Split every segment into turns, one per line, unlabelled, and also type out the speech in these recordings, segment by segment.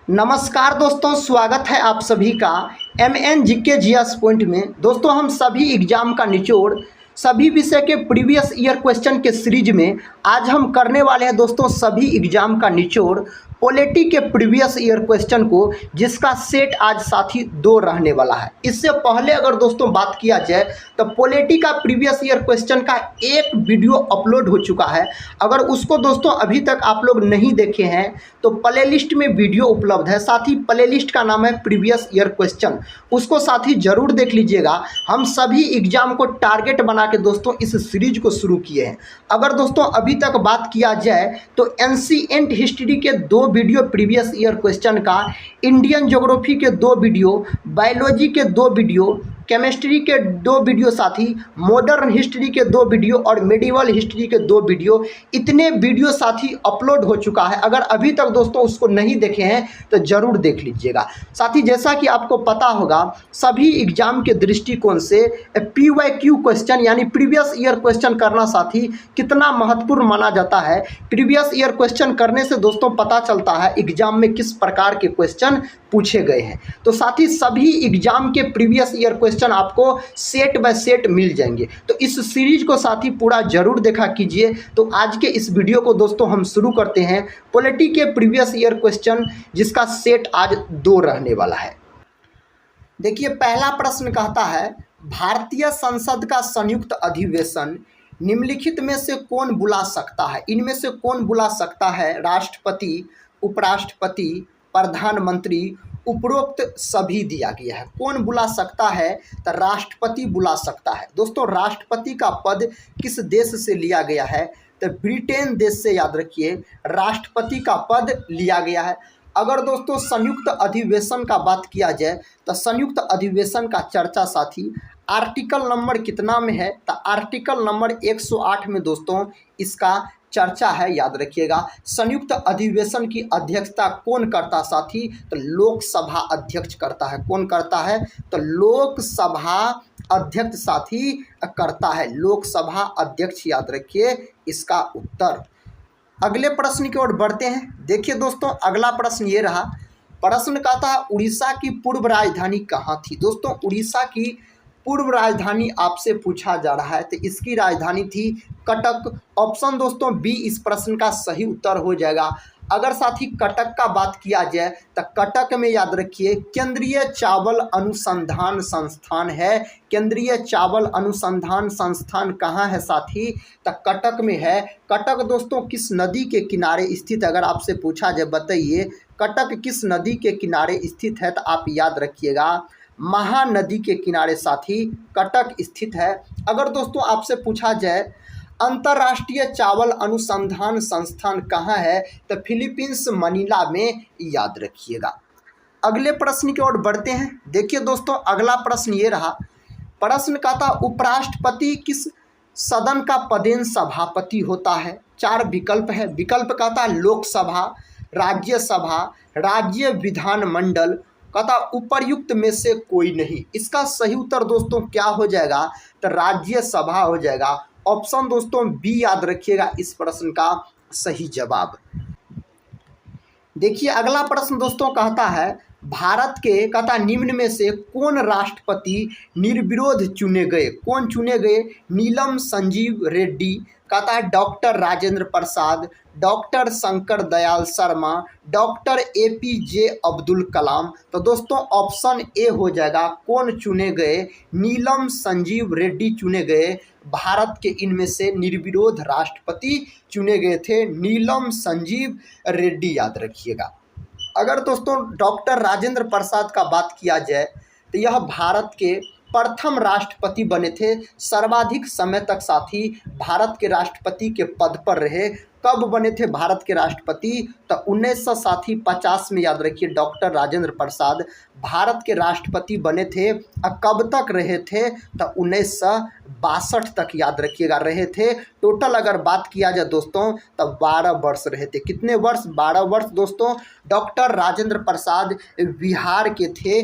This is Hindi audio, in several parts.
नमस्कार दोस्तों, स्वागत है आप सभी का MN GK GS पॉइंट में। दोस्तों, हम सभी एग्जाम का निचोड़ सभी विषय के प्रीवियस ईयर क्वेश्चन के सीरीज में आज हम करने वाले हैं दोस्तों सभी एग्जाम का निचोड़ पॉलिटी के प्रीवियस ईयर क्वेश्चन को, जिसका सेट आज साथी 2 रहने वाला है। इससे पहले अगर दोस्तों बात किया जाए तो पॉलिटी का प्रीवियस ईयर क्वेश्चन का एक वीडियो अपलोड हो चुका है। अगर उसको दोस्तों अभी तक आप लोग नहीं देखे हैं तो प्लेलिस्ट में वीडियो उपलब्ध है। साथ ही प्लेलिस्ट का नाम है प्रीवियस ईयर क्वेश्चन, उसको साथ ही जरूर देख लीजिएगा। हम सभी एग्जाम को टारगेट बना के दोस्तों इस सीरीज को शुरू किए हैं। अगर दोस्तों अभी तक बात किया जाए तो एंशिएंट हिस्ट्री के 2 वीडियो प्रीवियस ईयर क्वेश्चन का, इंडियन ज्योग्राफी के 2 वीडियो, बायोलॉजी के 2 वीडियो, केमिस्ट्री के 2 वीडियो, साथ ही मॉडर्न हिस्ट्री के 2 वीडियो और मेडिवल हिस्ट्री के 2 वीडियो, इतने वीडियो साथी अपलोड हो चुका है। अगर अभी तक दोस्तों उसको नहीं देखे हैं तो ज़रूर देख लीजिएगा। साथ ही जैसा कि आपको पता होगा, सभी एग्जाम के दृष्टिकोण से PYQ क्वेश्चन यानी प्रीवियस ईयर क्वेश्चन करना साथी कितना महत्वपूर्ण माना जाता है। प्रीवियस ईयर क्वेश्चन करने से दोस्तों पता चलता है एग्जाम में किस प्रकार के क्वेश्चन पूछे गए हैं। तो साथ ही सभी एग्जाम के प्रीवियस ईयर क्वेश्चन आपको सेट बाय सेट मिल जाएंगे। तो इस सीरीज को साथी पूरा जरूर देखा कीजिए। तो आज के इस वीडियो को दोस्तों हम शुरू करते हैं पॉलिटी के प्रीवियस ईयर क्वेश्चन, जिसका सेट आज 2 रहने वाला है। देखिए, पहला प्रश्न कहता है, भारतीय संसद का संयुक्त अधिवेशन निम्नलिखित में से कौन बुला सकता है? इनमें से कौन बुला सकता है? राष्ट्रपति, उपराष्ट्रपति, प्रधानमंत्री, उपरोक्त सभी दिया गया है। कौन बुला सकता है? तो राष्ट्रपति बुला सकता है। दोस्तों, राष्ट्रपति का पद किस देश से लिया गया है? तो ब्रिटेन देश से, याद रखिए, राष्ट्रपति का पद लिया गया है। अगर दोस्तों संयुक्त अधिवेशन का बात किया जाए तो संयुक्त अधिवेशन का चर्चा साथी आर्टिकल नंबर कितना में है? तो आर्टिकल नंबर 108 में दोस्तों इसका चर्चा है, याद रखिएगा। संयुक्त अधिवेशन की अध्यक्षता कौन करता साथी? तो लोकसभा अध्यक्ष करता है। कौन करता है? तो लोकसभा अध्यक्ष साथी करता है। लोकसभा अध्यक्ष, याद रखिए इसका उत्तर। अगले प्रश्न की ओर बढ़ते हैं। देखिए दोस्तों, अगला प्रश्न ये रहा। प्रश्न कहता है, उड़ीसा की पूर्व राजधानी कहाँ थी? दोस्तों, उड़ीसा की पूर्व राजधानी आपसे पूछा जा रहा है, तो इसकी राजधानी थी कटक। ऑप्शन दोस्तों बी इस प्रश्न का सही उत्तर हो जाएगा। अगर साथी कटक का बात किया जाए तो कटक में, याद रखिए, केंद्रीय चावल अनुसंधान संस्थान है। केंद्रीय चावल अनुसंधान संस्थान कहाँ है साथी? तो कटक में है। कटक दोस्तों किस नदी के किनारे स्थित? अगर आपसे पूछा जाए, बताइए कटक किस नदी के किनारे स्थित है? तो आप याद रखिएगा महानदी के किनारे साथी कटक स्थित है। अगर दोस्तों आपसे पूछा जाए अंतर्राष्ट्रीय चावल अनुसंधान संस्थान कहाँ है? तो फिलीपींस मनीला में, याद रखिएगा। अगले प्रश्न की ओर बढ़ते हैं। देखिए दोस्तों, अगला प्रश्न ये रहा। प्रश्न कहता, उपराष्ट्रपति किस सदन का पदेन सभापति होता है? 4 विकल्प है। विकल्प कहता है लोकसभा, राज्यसभा, राज्य विधानमंडल, कहता उपर्युक्त में से कोई नहीं। इसका सही उत्तर दोस्तों क्या हो जाएगा? तो राज्यसभा हो जाएगा। ऑप्शन दोस्तों बी, याद रखिएगा इस प्रश्न का सही जवाब। देखिए, अगला प्रश्न दोस्तों कहता है, भारत के, कहता निम्न में से कौन राष्ट्रपति निर्विरोध चुने गए? कौन चुने गए? नीलम संजीव रेड्डी, कहता है doctor Rajendra Prasad, doctor Shankar Dayal Sharma, doctor APJ Abdul Kalam. तो दोस्तों ऑप्शन ए हो जाएगा। कौन चुने गए? नीलम संजीव रेड्डी चुने गए। भारत के इनमें से निर्विरोध राष्ट्रपति चुने गए थे नीलम संजीव रेड्डी, याद रखिएगा। अगर दोस्तों डॉक्टर राजेंद्र प्रसाद का बात किया जाए तो यह भारत के प्रथम राष्ट्रपति बने थे। सर्वाधिक समय तक साथी भारत के राष्ट्रपति के पद पर रहे। कब बने थे भारत के राष्ट्रपति? तो 1950 में, याद रखिए, डॉक्टर राजेंद्र प्रसाद भारत के राष्ट्रपति बने थे। और कब तक रहे थे? तो 1962 तक, याद रखिएगा, रहे थे। टोटल अगर बात किया जाए दोस्तों तो 12 वर्ष रहे थे। कितने वर्ष? 12 वर्ष दोस्तों डॉक्टर राजेंद्र प्रसाद बिहार के थे,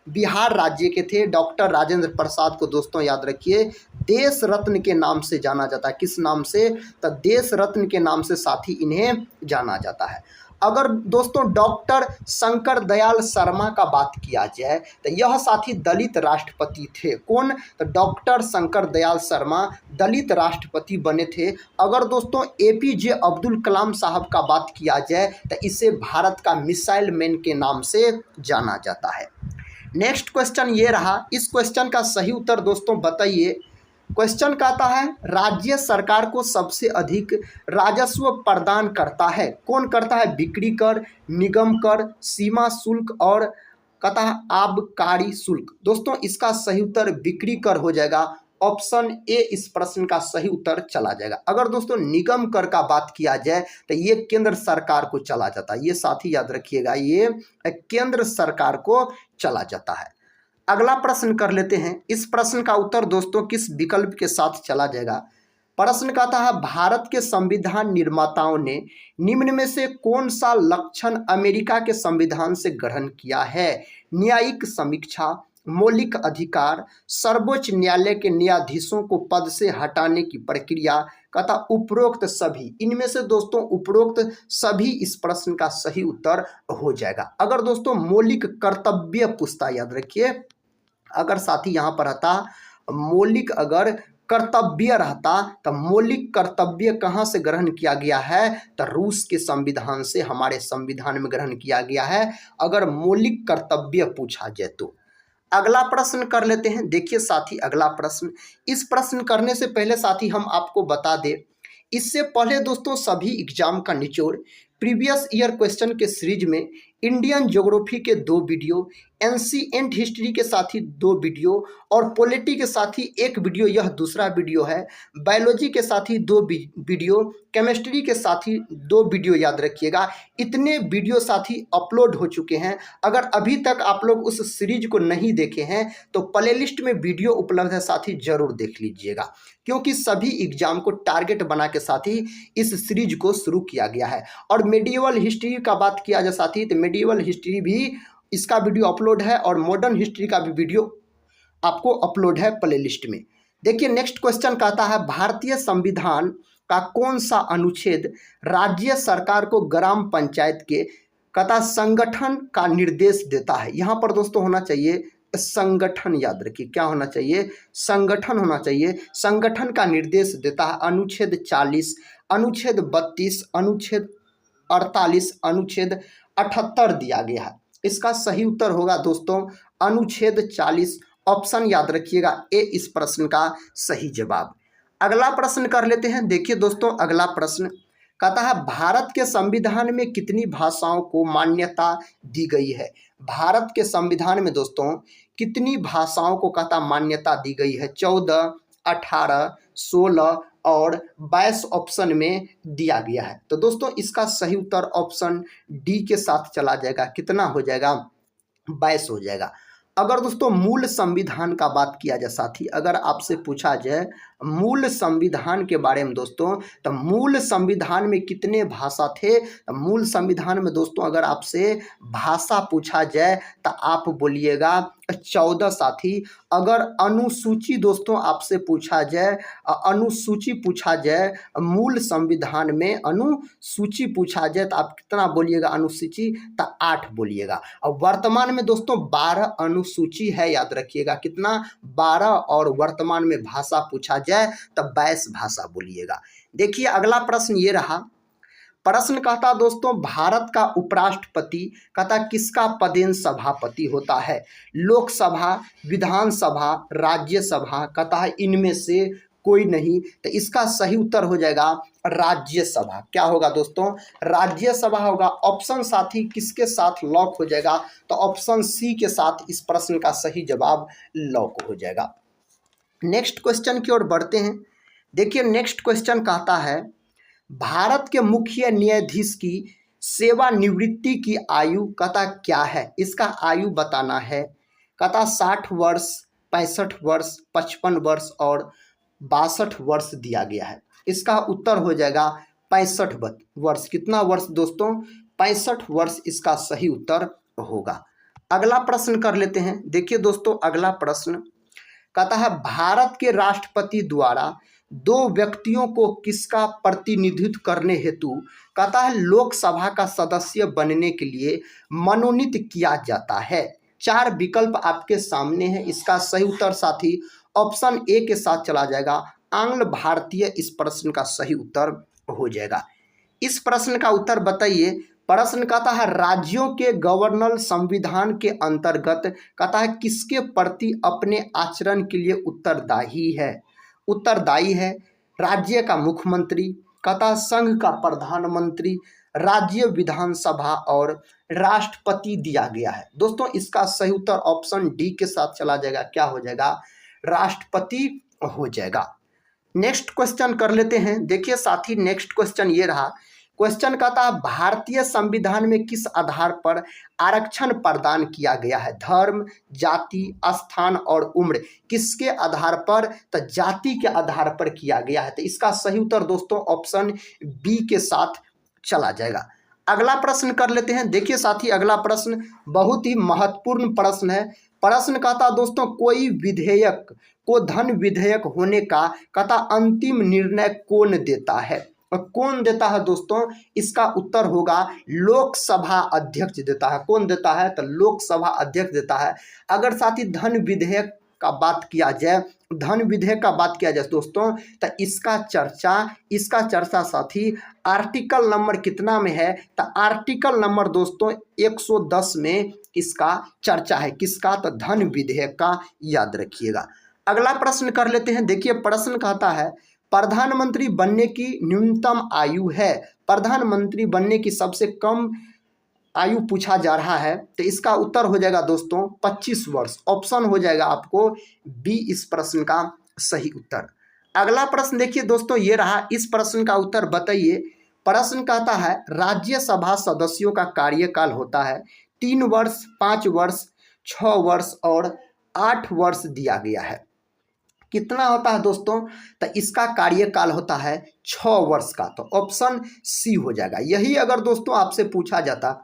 बिहार राज्य के थे। डॉक्टर राजेंद्र प्रसाद को दोस्तों याद रखिए देश रत्न के नाम से जाना जाता है। किस नाम से? तो देश रत्न के नाम से साथी इन्हें जाना जाता है। अगर दोस्तों डॉक्टर शंकर दयाल शर्मा का बात किया जाए तो यह साथी दलित राष्ट्रपति थे। कौन? तो डॉक्टर शंकर दयाल शर्मा दलित राष्ट्रपति बने थे। अगर दोस्तों एपीजे अब्दुल कलाम साहब का बात किया जाए तो इसे भारत का मिसाइल मैन के नाम से जाना जाता है। नेक्स्ट क्वेश्चन ये रहा, इस क्वेश्चन का सही उत्तर दोस्तों बताइए। क्वेश्चन कहता है राज्य सरकार को सबसे अधिक राजस्व प्रदान करता है, कौन करता है? बिक्री कर, निगम कर, सीमा शुल्क और कहता है आबकारी शुल्क। दोस्तों इसका सही उत्तर बिक्री कर हो जाएगा। ऑप्शन ए इस प्रश्न का सही उत्तर चला जाएगा। अगर दोस्तों निगम कर का बात किया जाए तो ये केंद्र सरकार को चला जाता है। ये साथी याद रखिएगा, ये केंद्र सरकार को चला जाता है। अगला प्रश्न कर लेते हैं। इस प्रश्न का उत्तर दोस्तों किस विकल्प के साथ चला जाएगा? प्रश्न कहता है भारत के संविधान निर्माताओं ने निम्न में से कौन सा लक्षण अमेरिका के संविधान से ग्रहण किया है? न्यायिक समीक्षा, मौलिक अधिकार, सर्वोच्च न्यायालय के न्यायाधीशों को पद से हटाने की प्रक्रिया, कहता उपरोक्त सभी। इनमें से दोस्तों उपरोक्त सभी इस प्रश्न का सही उत्तर हो जाएगा। अगर दोस्तों मौलिक कर्तव्य पूछता, याद रखिए, अगर साथी यहाँ पर रहता मौलिक अगर कर्तव्य रहता तो मौलिक कर्तव्य कहाँ से ग्रहण किया गया है? तो रूस के संविधान से हमारे संविधान में ग्रहण किया गया है, अगर मौलिक कर्तव्य पूछा जाए तो। अगला प्रश्न कर लेते हैं। देखिए साथी अगला प्रश्न, इस प्रश्न करने से पहले साथी हम आपको बता दें, इससे पहले दोस्तों सभी एग्जाम का निचोड़ प्रीवियस ईयर क्वेश्चन के सीरीज में इंडियन ज्योग्राफी के 2 वीडियो, एंशिएंट हिस्ट्री के साथ ही 2 वीडियो और पॉलिटी के साथ ही 1 वीडियो, यह दूसरा वीडियो है। बायोलॉजी के साथ ही 2 वीडियो, केमिस्ट्री के साथ ही 2 वीडियो, याद रखिएगा। इतने वीडियो साथी अपलोड हो चुके हैं। अगर अभी तक आप लोग उस सीरीज को नहीं देखे हैं तो प्लेलिस्ट में वीडियो उपलब्ध है साथी, जरूर देख लीजिएगा, क्योंकि सभी एग्जाम को टारगेट बना के साथ ही इस सीरीज को शुरू किया गया है। और मेडिवल हिस्ट्री का बात किया जाए साथी तो मेडिवल हिस्ट्री भी इसका वीडियो अपलोड है और मॉडर्न हिस्ट्री का भी वीडियो आपको अपलोड है प्लेलिस्ट में। देखिए नेक्स्ट क्वेश्चन कहता है भारतीय संविधान का कौन सा अनुच्छेद राज्य सरकार को ग्राम पंचायत के कहता संगठन का निर्देश देता है? यहाँ पर दोस्तों होना चाहिए संगठन, याद रखिए क्या होना चाहिए? संगठन होना चाहिए। संगठन का निर्देश देता है अनुच्छेद 40, अनुच्छेद 32, अनुच्छेद 48, अनुच्छेद 78 दिया गया है। इसका सही उत्तर होगा दोस्तों अनुच्छेद 40। ऑप्शन याद रखिएगा ए इस प्रश्न का सही जवाब। अगला प्रश्न कर लेते हैं। देखिए दोस्तों अगला प्रश्न कहता है भारत के संविधान में कितनी भाषाओं को मान्यता दी गई है? भारत के संविधान में दोस्तों कितनी भाषाओं को कहता मान्यता दी गई है? 14, 18, 16 और 22 ऑप्शन में दिया गया है। तो दोस्तों इसका सही उत्तर ऑप्शन डी के साथ चला जाएगा। कितना हो जाएगा? 22 हो जाएगा। अगर दोस्तों मूल संविधान का बात किया जाए साथी, अगर आपसे पूछा जाए मूल संविधान के बारे में दोस्तों, तो मूल संविधान में कितने भाषा थे? तो मूल संविधान में दोस्तों अगर आपसे भाषा पूछा जाए तो आप बोलिएगा 14 साथी। अगर अनुसूची दोस्तों आपसे पूछा जाए, अनुसूची पूछा जाए मूल संविधान में अनुसूची पूछा जाए तो आप कितना बोलिएगा? अनुसूची तो 8 बोलिएगा। और वर्तमान में दोस्तों 12 अनुसूची है, याद रखिएगा कितना? 12। और वर्तमान में भाषा पूछा जाए तब 22 भाषा बोलिएगा। देखिए अगला प्रश्न ये रहा। प्रश्न कहता दोस्तों भारत का उपराष्ट्रपति कहता किसका पदेन सभापति होता है? लोकसभा, विधानसभा, राज्यसभा, कहता है इनमें से कोई नहीं। तो इसका सही उत्तर हो जाएगा राज्यसभा। क्या होगा दोस्तों? राज्यसभा होगा। ऑप्शन साथी किसके साथ लॉक हो जाएगा? तो ऑप्शन सी के साथ इस प्रश्न का सही जवाब लॉक हो जाएगा। नेक्स्ट क्वेश्चन की ओर बढ़ते हैं। देखिए नेक्स्ट क्वेश्चन कहता है भारत के मुख्य न्यायाधीश की सेवानिवृत्ति की आयु कहता क्या है? इसका आयु बताना है। कहता 60 वर्ष, 65 वर्ष, 55 वर्ष और 62 वर्ष दिया गया है। इसका उत्तर हो जाएगा 65 वर्ष। कितना वर्ष दोस्तों? 65 वर्ष इसका सही उत्तर होगा। अगला प्रश्न कर लेते हैं। देखिए दोस्तों अगला प्रश्न कहता है भारत के राष्ट्रपति द्वारा दो व्यक्तियों को किसका प्रतिनिधित्व करने हेतु कहता है लोकसभा का सदस्य बनने के लिए मनोनीत किया जाता है। 4 विकल्प आपके सामने हैं। इसका सही उत्तर साथी ऑप्शन ए के साथ चला जाएगा, आंग्ल भारतीय इस प्रश्न का सही उत्तर हो जाएगा। इस प्रश्न का उत्तर बताइए। प्रश्न कहता है राज्यों के गवर्नर संविधान के अंतर्गत कहता है किसके प्रति अपने आचरण के लिए उत्तरदायी है। राज्य का मुख्यमंत्री, कहता है संघ का प्रधानमंत्री, राज्य विधानसभा और राष्ट्रपति दिया गया है। दोस्तों इसका सही उत्तर ऑप्शन डी के साथ चला जाएगा, क्या हो जाएगा, राष्ट्रपति हो जाएगा। नेक्स्ट क्वेश्चन कर लेते हैं। देखिए साथी नेक्स्ट क्वेश्चन ये रहा। क्वेश्चन कहता है भारतीय संविधान में किस आधार पर आरक्षण प्रदान किया गया है। धर्म, जाति, स्थान और उम्र, किसके आधार पर, तो जाति के आधार पर किया गया है। तो इसका सही उत्तर दोस्तों ऑप्शन बी के साथ चला जाएगा। अगला प्रश्न कर लेते हैं। देखिए साथी अगला प्रश्न बहुत ही महत्वपूर्ण प्रश्न है। प्रश्न कहता दोस्तों कोई विधेयक को धन विधेयक होने का कहता अंतिम निर्णय कौन देता है। और कौन देता है दोस्तों, इसका उत्तर होगा लोकसभा अध्यक्ष देता है। कौन देता है, तो लोकसभा अध्यक्ष देता है। अगर साथी धन विधेयक का बात किया जाए दोस्तों, तो इसका चर्चा साथी आर्टिकल नंबर कितना में है, तो आर्टिकल नंबर दोस्तों 110 में इसका चर्चा है। किसका, तो धन विधेयक का, याद रखिएगा। अगला प्रश्न कर लेते हैं। देखिए प्रश्न कहता है प्रधानमंत्री बनने की न्यूनतम आयु है। प्रधानमंत्री बनने की सबसे कम आयु पूछा जा रहा है, तो इसका उत्तर हो जाएगा दोस्तों 25 वर्ष। ऑप्शन हो जाएगा आपको बी इस प्रश्न का सही उत्तर। अगला प्रश्न देखिए दोस्तों ये रहा। इस प्रश्न का उत्तर बताइए। प्रश्न कहता है राज्यसभा सदस्यों का कार्यकाल होता है 3 वर्ष, 5 वर्ष, 6 वर्ष और 8 वर्ष दिया गया है। कितना होता है दोस्तों, तो इसका कार्यकाल होता है 6 वर्ष का, तो ऑप्शन सी हो जाएगा। यही अगर दोस्तों आपसे पूछा जाता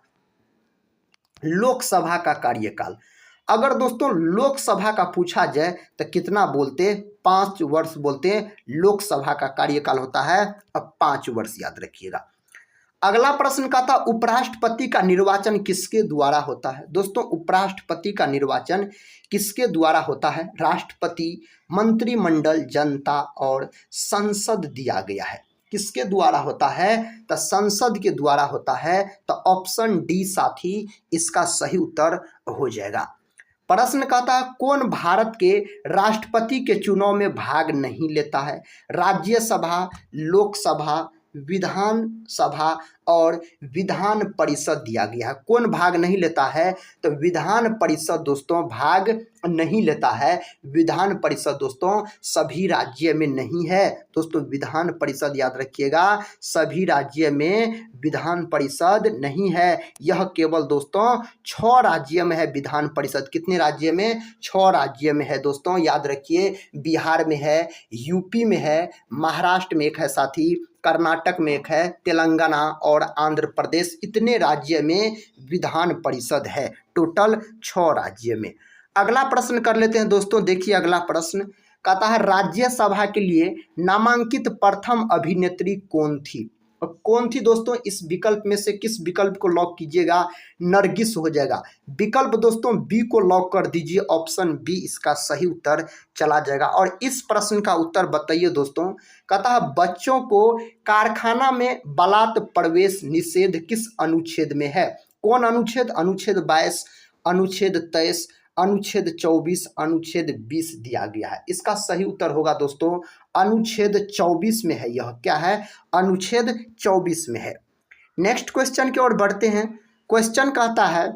लोकसभा का कार्यकाल, अगर दोस्तों लोकसभा का पूछा जाए तो कितना बोलते, 5 वर्ष बोलते। लोकसभा का कार्यकाल होता है अब 5 वर्ष, याद रखिएगा। अगला प्रश्न का था उपराष्ट्रपति का निर्वाचन किसके द्वारा होता है। दोस्तों उपराष्ट्रपति का निर्वाचन किसके द्वारा होता है। राष्ट्रपति, मंत्रिमंडल, जनता और संसद दिया गया है। किसके द्वारा होता है, तो संसद के द्वारा होता है। तो ऑप्शन डी साथी इसका सही उत्तर हो जाएगा। प्रश्न कहता है कौन भारत के राष्ट्रपति के चुनाव में भाग नहीं लेता है। राज्यसभा, लोकसभा, विधान सभा और विधान परिषद दिया गया है। कौन भाग नहीं लेता है, तो विधान परिषद दोस्तों भाग नहीं लेता है। विधान परिषद दोस्तों सभी राज्य में नहीं है। दोस्तों विधान परिषद याद रखिएगा, सभी राज्य में विधान परिषद नहीं है। यह केवल दोस्तों 6 राज्य में है विधान परिषद। कितने राज्य में, 6 राज्य में है दोस्तों, याद रखिए। बिहार में है, यूपी में है, महाराष्ट्र में एक है साथी, कर्नाटक में एक है, तेलंगाना और आंध्र प्रदेश, इतने राज्य में विधान परिषद है। टोटल 6 राज्य में। अगला प्रश्न कर लेते हैं दोस्तों। देखिए अगला प्रश्न कहता है राज्यसभा के लिए नामांकित प्रथम अभिनेत्री कौन थी। और कौन थी दोस्तों, इस विकल्प में से किस विकल्प को लॉक कीजिएगा, नरगिस हो जाएगा। विकल्प दोस्तों बी को लॉक कर दीजिए, ऑप्शन बी इसका सही उत्तर चला जाएगा। और इस प्रश्न का उत्तर बताइए दोस्तों। कहता है बच्चों को कारखाना में बलात् प्रवेश निषेध किस अनुच्छेद में है। कौन अनुच्छेद, अनुच्छेद 22, अनुच्छेद 23, अनुच्छेद 24, अनुच्छेद 20 दिया गया है। इसका सही उत्तर होगा दोस्तों अनुच्छेद 24 में है। यह क्या है, अनुच्छेद 24 में है। नेक्स्ट क्वेश्चन की ओर बढ़ते हैं। क्वेश्चन कहता है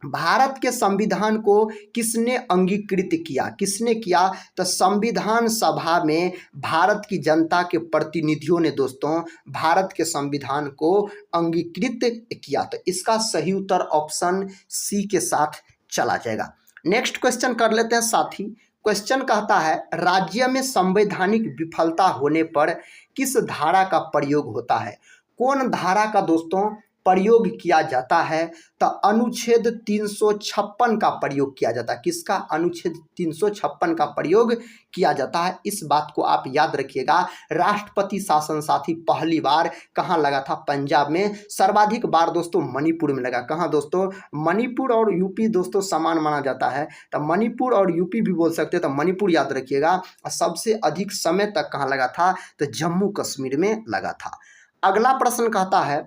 भारत के संविधान को किसने अंगीकृत किया। किसने किया, तो संविधान सभा में भारत की जनता के प्रतिनिधियों ने दोस्तों भारत के संविधान को अंगीकृत किया। तो इसका सही उत्तर ऑप्शन सी के साथ चला जाएगा। नेक्स्ट क्वेश्चन कर लेते हैं साथी। क्वेश्चन कहता है राज्य में संवैधानिक विफलता होने पर किस धारा का प्रयोग होता है। कौन धारा का दोस्तों प्रयोग किया जाता है? तो अनुच्छेद 356 का प्रयोग किया जाता है। किसका? अनुच्छेद 356 का प्रयोग किया जाता है। इस बात को आप याद रखिएगा। राष्ट्रपति शासन साथी पहली बार कहाँ लगा था? पंजाब में। सर्वाधिक बार दोस्तों मणिपुर में लगा। कहाँ दोस्तों? मणिपुर और यूपी दोस्तों समान माना जाता है, तो मणिपुर और यूपी भी बोल सकते हैं, तो मणिपुर याद रखिएगा। सबसे अधिक समय तक कहाँ लगा था? तो जम्मू कश्मीर में लगा था। अगला प्रश्न कहता है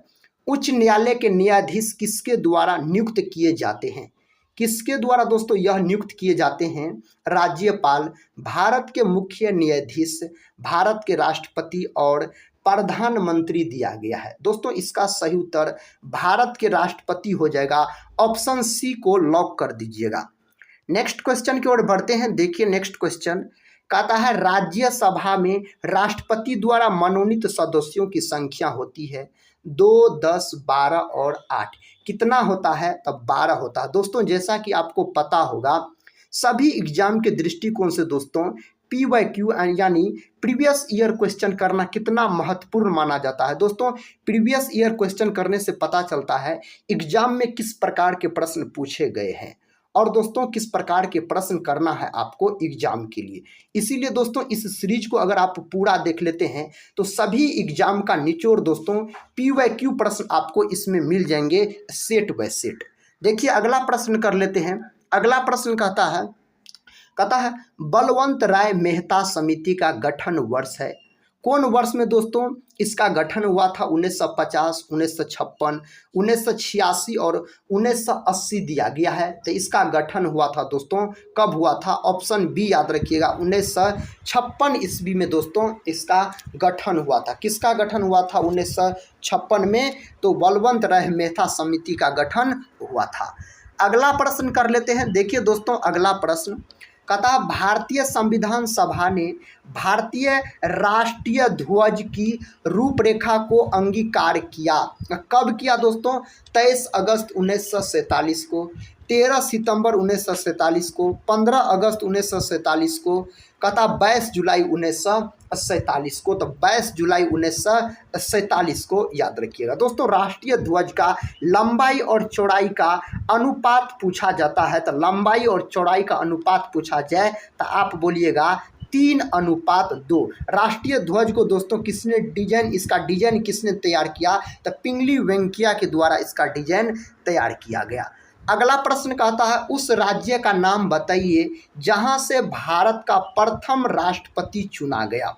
उच्च न्यायालय के न्यायाधीश किसके द्वारा नियुक्त किए जाते हैं? किसके द्वारा दोस्तों यह नियुक्त किए जाते हैं? राज्यपाल, भारत के मुख्य न्यायाधीश, भारत के राष्ट्रपति और प्रधानमंत्री दिया गया है। दोस्तों इसका सही उत्तर भारत के राष्ट्रपति हो जाएगा। ऑप्शन सी को लॉक कर दीजिएगा। नेक्स्ट क्वेश्चन की ओर बढ़ते हैं। देखिए नेक्स्ट क्वेश्चन कहता है राज्यसभा में राष्ट्रपति द्वारा मनोनीत सदस्यों की संख्या होती है 2, 10, 12 और 8। कितना होता है? तब 12 होता है। दोस्तों जैसा कि आपको पता होगा सभी एग्जाम के दृष्टिकोण से दोस्तों PYQ यानी प्रीवियस ईयर क्वेश्चन करना कितना महत्वपूर्ण माना जाता है। दोस्तों प्रीवियस ईयर क्वेश्चन करने से पता चलता है एग्जाम में किस प्रकार के प्रश्न पूछे गए हैं और दोस्तों किस प्रकार के प्रश्न करना है आपको एग्जाम के लिए। इसीलिए दोस्तों इस सीरीज को अगर आप पूरा देख लेते हैं तो सभी एग्जाम का निचोड़ दोस्तों PYQ प्रश्न आपको इसमें मिल जाएंगे सेट बाय सेट। देखिए अगला प्रश्न कर लेते हैं। अगला प्रश्न कहता है बलवंत राय मेहता समिति का गठन वर्ष है। कौन वर्ष में दोस्तों इसका गठन हुआ था? 1950, 1956, 1986 और 1980 दिया गया है। तो इसका गठन हुआ था दोस्तों कब हुआ था? ऑप्शन बी याद रखिएगा 1956 ईस्वी में दोस्तों इसका गठन हुआ था। किसका गठन हुआ था 1956 में? तो बलवंत राय मेहता समिति का गठन हुआ था। अगला प्रश्न कर लेते हैं। देखिए दोस्तों अगला प्रश्न कहता भारतीय संविधान सभा ने भारतीय राष्ट्रीय ध्वज की रूपरेखा को अंगीकार किया। कब किया दोस्तों? 23 अगस्त 1947 को, 13 सितंबर 1947 को, 15 अगस्त 1947 को, कहता 22 जुलाई 1947 को। तो 22 जुलाई 1947 को याद रखिएगा। दोस्तों राष्ट्रीय ध्वज का लंबाई और चौड़ाई का अनुपात पूछा जाता है, तो लंबाई और चौड़ाई का अनुपात पूछा जाए तो आप बोलिएगा 3:2। राष्ट्रीय ध्वज को दोस्तों किसने डिजाइन, इसका डिजाइन किसने तैयार किया? तो पिंगली वेंकैया के द्वारा इसका डिजाइन तैयार किया गया। अगला प्रश्न कहता है उस राज्य का नाम बताइए जहां से भारत का प्रथम राष्ट्रपति चुना गया।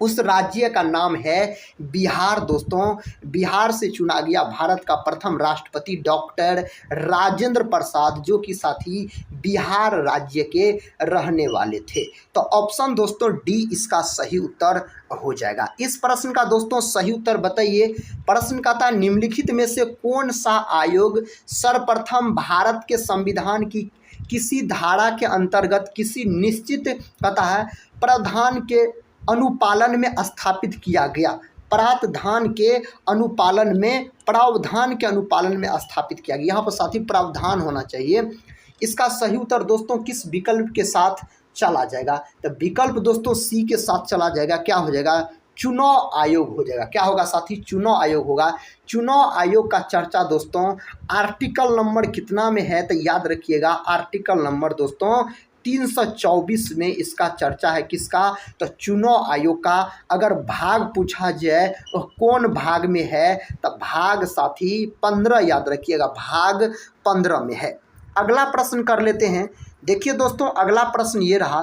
उस राज्य का नाम है बिहार। दोस्तों बिहार से चुना गया भारत का प्रथम राष्ट्रपति डॉक्टर राजेंद्र प्रसाद, जो कि साथी बिहार राज्य के रहने वाले थे। तो ऑप्शन दोस्तों डी इसका सही उत्तर हो जाएगा। इस प्रश्न का दोस्तों सही उत्तर बताइए। प्रश्न कहता है निम्नलिखित में से कौन सा आयोग सर्वप्रथम भारत के संविधान की किसी धारा के अंतर्गत किसी निश्चित कहता है प्रावधान के अनुपालन में स्थापित किया गया? प्रावधान के अनुपालन में स्थापित किया गया। यहाँ पर साथी प्रावधान होना चाहिए। इसका सही उत्तर दोस्तों किस विकल्प के साथ चला जाएगा? तो विकल्प दोस्तों सी के साथ चला जाएगा। क्या हो जाएगा? चुनाव आयोग हो जाएगा। क्या होगा साथी? चुनाव आयोग होगा। चुनाव आयोग का चर्चा दोस्तों आर्टिकल नंबर कितना में है? तो याद रखिएगा आर्टिकल नंबर दोस्तों 324 में इसका चर्चा है। किसका? तो चुनाव आयोग का। अगर भाग पूछा जाए तो कौन भाग में है? तो भाग साथी 15 याद रखिएगा, भाग 15 में है। अगला प्रश्न कर लेते हैं। देखिए दोस्तों अगला प्रश्न ये रहा।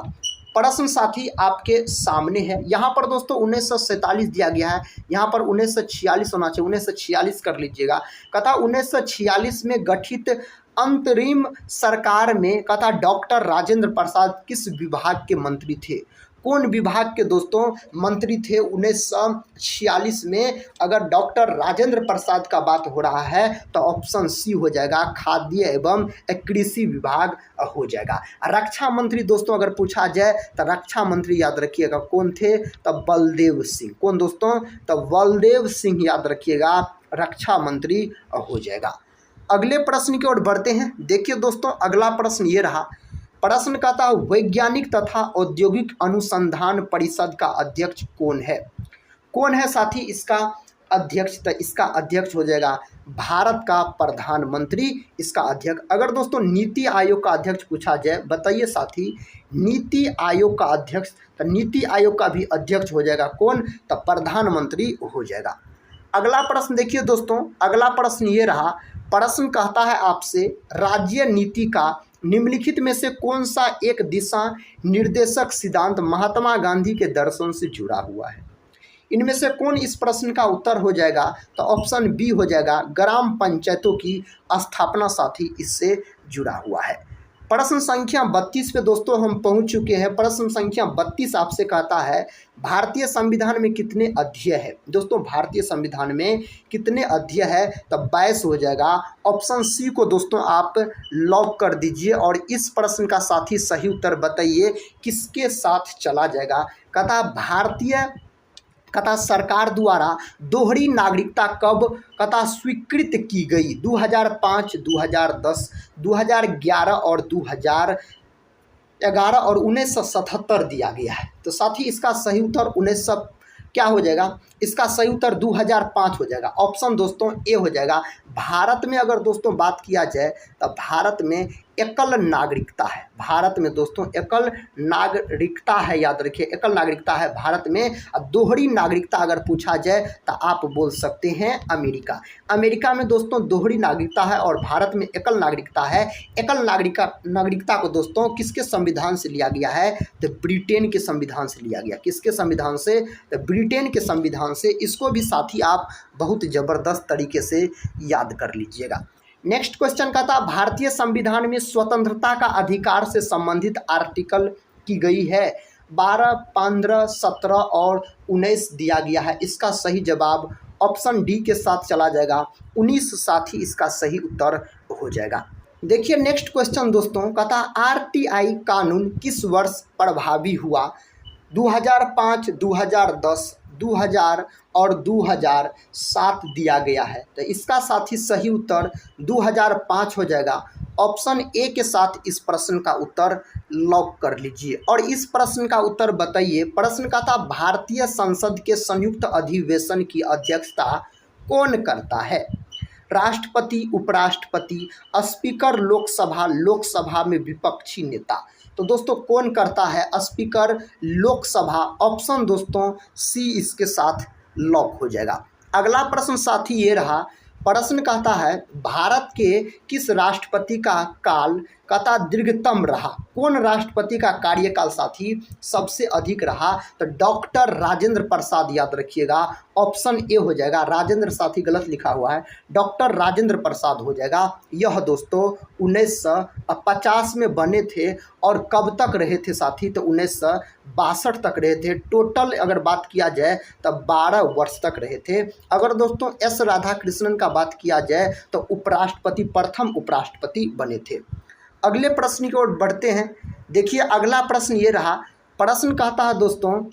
प्रश्न साथी आपके सामने है। यहाँ पर दोस्तों 1947 दिया गया है, यहाँ पर 1946 होना चाहिए। 1946 कर लीजिएगा। कहता 1946 में गठित अंतरिम सरकार में कहता डॉक्टर राजेंद्र प्रसाद किस विभाग के मंत्री थे? कौन विभाग के दोस्तों मंत्री थे 1946 में? अगर डॉक्टर राजेंद्र प्रसाद का बात हो रहा है तो ऑप्शन सी हो जाएगा, खाद्य एवं कृषि विभाग हो जाएगा। रक्षा मंत्री दोस्तों अगर पूछा जाए तो रक्षा मंत्री याद रखिएगा कौन थे? तब बलदेव सिंह। कौन दोस्तों? तब बलदेव सिंह याद रखिएगा, रक्षा मंत्री हो जाएगा। अगले प्रश्न की ओर बढ़ते हैं। देखिए दोस्तों अगला प्रश्न ये रहा। प्रश्न कहता है वैज्ञानिक तथा औद्योगिक अनुसंधान परिषद का अध्यक्ष कौन है? कौन है साथी इसका अध्यक्ष? तो इसका अध्यक्ष हो जाएगा भारत का प्रधानमंत्री इसका अध्यक्ष। अगर दोस्तों नीति आयोग का अध्यक्ष पूछा जाए, बताइए साथी, नीति आयोग का अध्यक्ष, तो नीति आयोग का भी अध्यक्ष हो जाएगा कौन, तो प्रधानमंत्री हो जाएगा। अगला प्रश्न देखिए दोस्तों, अगला प्रश्न ये रहा। प्रश्न कहता है आपसे, राज्य नीति का निम्नलिखित में से कौन सा एक दिशा निर्देशक सिद्धांत महात्मा गांधी के दर्शन से जुड़ा हुआ है। इनमें से कौन इस प्रश्न का उत्तर हो जाएगा, तो ऑप्शन बी हो जाएगा, ग्राम पंचायतों की स्थापना साथी इससे जुड़ा हुआ है। प्रश्न संख्या 32 पे दोस्तों हम पहुंच चुके हैं। प्रश्न संख्या 32 आपसे कहता है, भारतीय संविधान में कितने अध्याय है। दोस्तों भारतीय संविधान में कितने अध्याय है, तो 22 हो जाएगा। ऑप्शन सी को दोस्तों आप लॉक कर दीजिए और इस प्रश्न का साथी सही उत्तर बताइए किसके साथ चला जाएगा। कथा सरकार द्वारा दोहरी नागरिकता कब कथा स्वीकृत की गई, 2005, 2010, 2011 और 2011 और 1977 दिया गया है। तो साथ ही इसका सही उत्तर 19 क्या हो जाएगा, इसका सही उत्तर 2005 हो जाएगा। ऑप्शन दोस्तों ए हो जाएगा। भारत में अगर दोस्तों बात किया जाए तो भारत में एकल नागरिकता है, भारत में दोस्तों एकल नागरिकता है, याद रखिए एकल नागरिकता है भारत में। दोहरी नागरिकता अगर पूछा जाए तो आप बोल सकते हैं अमेरिका। अमेरिका में दोस्तों दोहरी नागरिकता है और भारत में एकल नागरिकता है। एकल नागरिकता को दोस्तों किसके संविधान से लिया गया है, तो ब्रिटेन के संविधान से लिया गया। किसके संविधान से, तो ब्रिटेन के संविधान से। इसको भी साथी आप बहुत ज़बरदस्त तरीके से याद कर लीजिएगा। नेक्स्ट क्वेश्चन का था, भारतीय संविधान में स्वतंत्रता का अधिकार से संबंधित आर्टिकल की गई है, 12, 15, 17 और 19 दिया गया है। इसका सही जवाब ऑप्शन डी के साथ चला जाएगा, 19 साथ ही इसका सही उत्तर हो जाएगा। देखिए नेक्स्ट क्वेश्चन दोस्तों का था, आरटीआई कानून किस वर्ष प्रभावी हुआ, 2005, 2010, 2000 और 2007 दिया गया है। तो इसका साथ ही सही उत्तर 2005 हो जाएगा। ऑप्शन ए के साथ इस प्रश्न का उत्तर लॉक कर लीजिए और इस प्रश्न का उत्तर बताइए। प्रश्न का था, भारतीय संसद के संयुक्त अधिवेशन की अध्यक्षता कौन करता है, राष्ट्रपति, उपराष्ट्रपति, स्पीकर, लोकसभा में विपक्षी नेता। तो दोस्तों कौन करता है, स्पीकर, लोकसभा। ऑप्शन दोस्तों सी इसके साथ लॉक हो जाएगा। अगला प्रश्न साथी ये रहा। प्रश्न कहता है, भारत के किस राष्ट्रपति का काल कहता दीर्घतम रहा, कौन राष्ट्रपति का कार्यकाल साथी सबसे अधिक रहा, तो डॉक्टर राजेंद्र प्रसाद, याद रखिएगा। ऑप्शन ए हो जाएगा, राजेंद्र साथी गलत लिखा हुआ है, डॉक्टर राजेंद्र प्रसाद हो जाएगा। यह दोस्तों 1950 में बने थे और कब तक रहे थे साथी, तो 1962 तक रहे थे। टोटल अगर बात किया जाए तो 12 वर्ष तक रहे थे। अगर दोस्तों एस राधाकृष्णन का बात किया जाए तो उपराष्ट्रपति, प्रथम उपराष्ट्रपति बने थे। अगले प्रश्न की ओर बढ़ते हैं। देखिए अगला प्रश्न ये रहा। प्रश्न कहता है दोस्तों,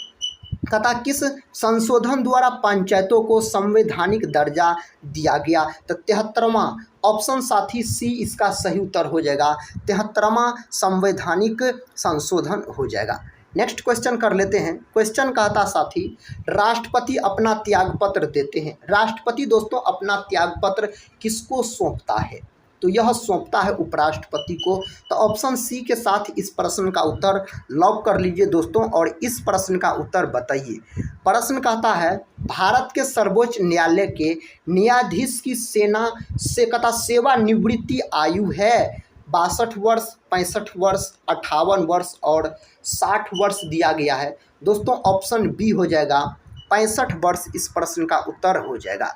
कहता किस संशोधन द्वारा पंचायतों को संवैधानिक दर्जा दिया गया, तो 73वां। ऑप्शन साथी सी इसका सही उत्तर हो जाएगा, 73वां संवैधानिक संशोधन हो जाएगा। नेक्स्ट क्वेश्चन कर लेते हैं। क्वेश्चन कहता साथी, राष्ट्रपति अपना त्यागपत्र देते हैं। राष्ट्रपति दोस्तों अपना त्यागपत्र किसको सौंपता है, तो यह सौंपता है उपराष्ट्रपति को। तो ऑप्शन सी के साथ इस प्रश्न का उत्तर लॉक कर लीजिए दोस्तों और इस प्रश्न का उत्तर बताइए। प्रश्न कहता है, भारत के सर्वोच्च न्यायालय के न्यायाधीश की सेवानिवृत्ति आयु है 62 वर्ष, 65 वर्ष, 58 वर्ष और 60 वर्ष दिया गया है। दोस्तों ऑप्शन बी हो जाएगा, 65 वर्ष इस प्रश्न का उत्तर हो जाएगा।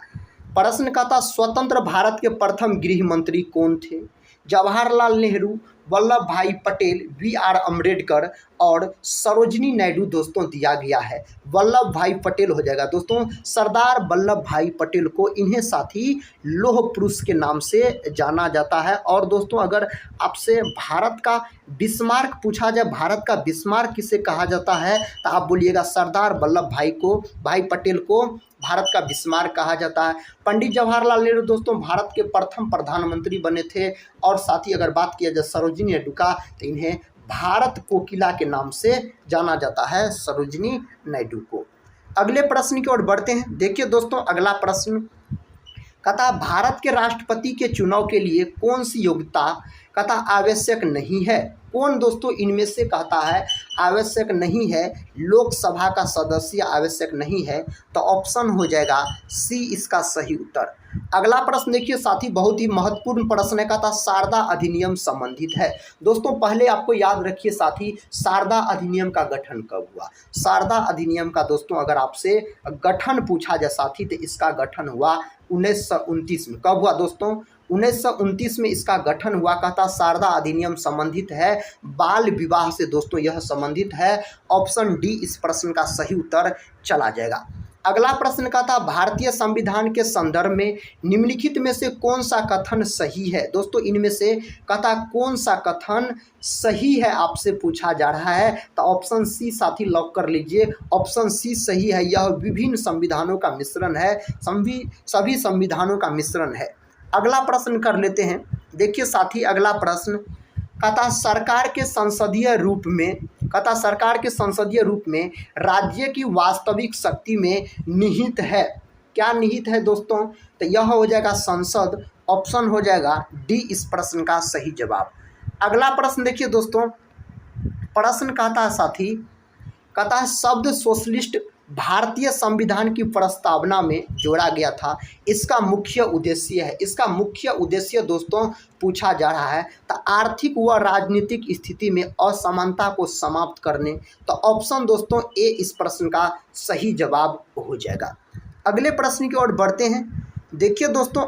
प्रश्न का था, स्वतंत्र भारत के प्रथम गृह मंत्री कौन थे, जवाहरलाल नेहरू, वल्लभ भाई पटेल, बी.आर. अम्बेडकर और सरोजिनी नायडू। दोस्तों दिया गया है वल्लभ भाई पटेल हो जाएगा। दोस्तों सरदार वल्लभ भाई पटेल को इन्हें साथ ही लौह पुरुष के नाम से जाना जाता है। और दोस्तों अगर आपसे भारत का बिस्मार्क पूछा जाए, भारत का बिस्मार्क किसे कहा जाता है, तो आप बोलिएगा सरदार वल्लभ भाई पटेल को भारत का बिस्मार्क कहा जाता है। पंडित जवाहरलाल नेहरू दोस्तों भारत के प्रथम प्रधानमंत्री बने थे। और साथ ही अगर बात किया जाए सरोजिनी नायडू का, तो इन्हें भारत कोकिला के नाम से जाना जाता है, सरोजिनी नायडू को। अगले प्रश्न की ओर बढ़ते हैं। देखिए दोस्तों अगला प्रश्न कहता भारत के राष्ट्रपति के चुनाव के लिए कौन सी योग्यता कहता आवश्यक नहीं है। कौन दोस्तों इनमें से कहता है आवश्यक नहीं है, लोकसभा का सदस्य आवश्यक नहीं है, तो ऑप्शन हो जाएगा सी इसका सही उत्तर। अगला प्रश्न देखिए साथी, बहुत ही महत्वपूर्ण प्रश्न है, कहता शारदा अधिनियम संबंधित है। दोस्तों पहले आपको याद रखिए साथी, शारदा अधिनियम का गठन कब हुआ। शारदा अधिनियम का दोस्तों अगर आपसे गठन पूछा जाए साथी, तो इसका गठन हुआ 1929 में। कब हुआ दोस्तों? 1929 में इसका गठन हुआ। कहता शारदा अधिनियम संबंधित है बाल विवाह से। दोस्तों यह संबंधित है, ऑप्शन डी इस प्रश्न का सही उत्तर चला जाएगा। अगला प्रश्न कहता भारतीय संविधान के संदर्भ में निम्नलिखित में से कौन सा कथन सही है। दोस्तों इनमें से कहता कौन सा कथन सही है आपसे पूछा जा रहा है, तो ऑप्शन सी साथी लॉक कर लीजिए। ऑप्शन सी सही है, यह विभिन्न संविधानों का मिश्रण है, सभी संविधानों का मिश्रण है। अगला प्रश्न कर लेते हैं। देखिए साथी अगला प्रश्न कहता सरकार के संसदीय रूप में, कहता सरकार के संसदीय रूप में राज्य की वास्तविक शक्ति में निहित है। क्या निहित है दोस्तों? तो यह हो जाएगा संसद। ऑप्शन हो जाएगा डी इस प्रश्न का सही जवाब। अगला प्रश्न देखिए दोस्तों, प्रश्न कहता है साथी, कहता है शब्द सोशलिस्ट भारतीय संविधान की प्रस्तावना में जोड़ा गया था, इसका मुख्य उद्देश्य है। इसका मुख्य उद्देश्य दोस्तों पूछा जा रहा है, तो आर्थिक व राजनीतिक स्थिति में असमानता को समाप्त करने, तो ऑप्शन दोस्तों ए इस प्रश्न का सही जवाब हो जाएगा। अगले प्रश्न की ओर बढ़ते हैं। देखिए दोस्तों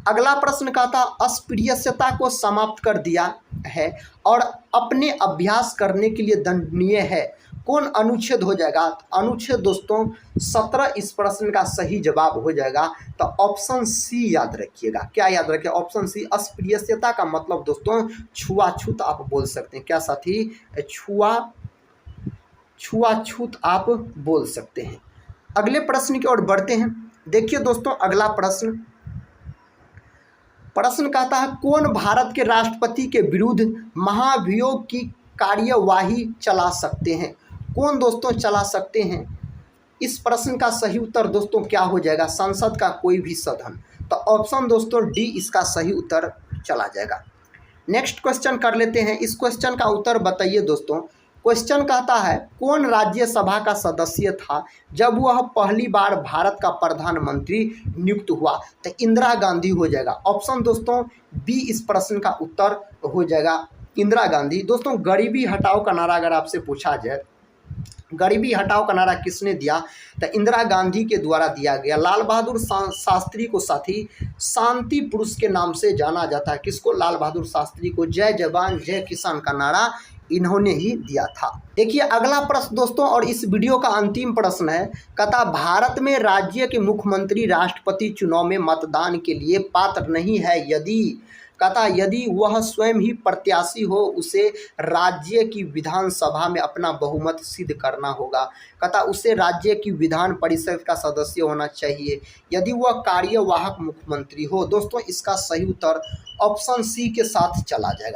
अगला प्रश्न कहता अस्पृश्यता को समाप्त कर दिया है और अपने अभ्यास करने के लिए दंडनीय है। कौन अनुच्छेद हो जाएगा? अनुच्छेद दोस्तों 17 इस प्रश्न का सही जवाब हो जाएगा। तो ऑप्शन सी याद रखिएगा। क्या याद रखिए? Option C. अस्पृश्यता का मतलब दोस्तों छुआछूत आप बोल सकते हैं। क्या साथी? छुआछूत आप बोल सकते हैं। अगले प्रश्न की ओर बढ़ते हैं। देखिए दोस्तों अगला प्रश्न कहता है कौन भारत के राष्ट्रपति के विरुद्ध महाभियोग की कार्यवाही चला सकते हैं। कौन दोस्तों चला सकते हैं? इस प्रश्न का सही उत्तर दोस्तों क्या हो जाएगा? संसद का कोई भी सदन। तो ऑप्शन दोस्तों डी इसका सही उत्तर चला जाएगा। नेक्स्ट क्वेश्चन कर लेते हैं। इस क्वेश्चन का उत्तर बताइए दोस्तों। क्वेश्चन कहता है कौन राज्यसभा का सदस्य था जब वह पहली बार भारत का प्रधानमंत्री नियुक्त हुआ? तो इंदिरा गांधी हो जाएगा। ऑप्शन दोस्तों बी इस प्रश्न का उत्तर हो जाएगा, इंदिरा गांधी। दोस्तों गरीबी हटाओ का नारा अगर आपसे पूछा जाए, गरीबी हटाओ का नारा किसने दिया? तो इंदिरा गांधी के द्वारा दिया गया। लाल बहादुर शास्त्री को साथी शांति पुरुष के नाम से जाना जाता है। किसको? लाल बहादुर शास्त्री को। जय जवान जय किसान का नारा इन्होंने ही दिया था। देखिए अगला प्रश्न दोस्तों, और इस वीडियो का अंतिम प्रश्न है, कहता भारत में राज्य के मुख्यमंत्री राष्ट्रपति चुनाव में मतदान के लिए पात्र नहीं है यदि वह स्वयं ही प्रत्याशी हो, उसे राज्य की विधानसभा में अपना बहुमत सिद्ध करना होगा। कहता उसे राज्य की विधान परिषद का सदस्य होना चाहिए यदि वह कार्यवाहक मुख्यमंत्री हो। दोस्तों इसका सही उत्तर ऑप्शन सी के साथ चला जाएगा।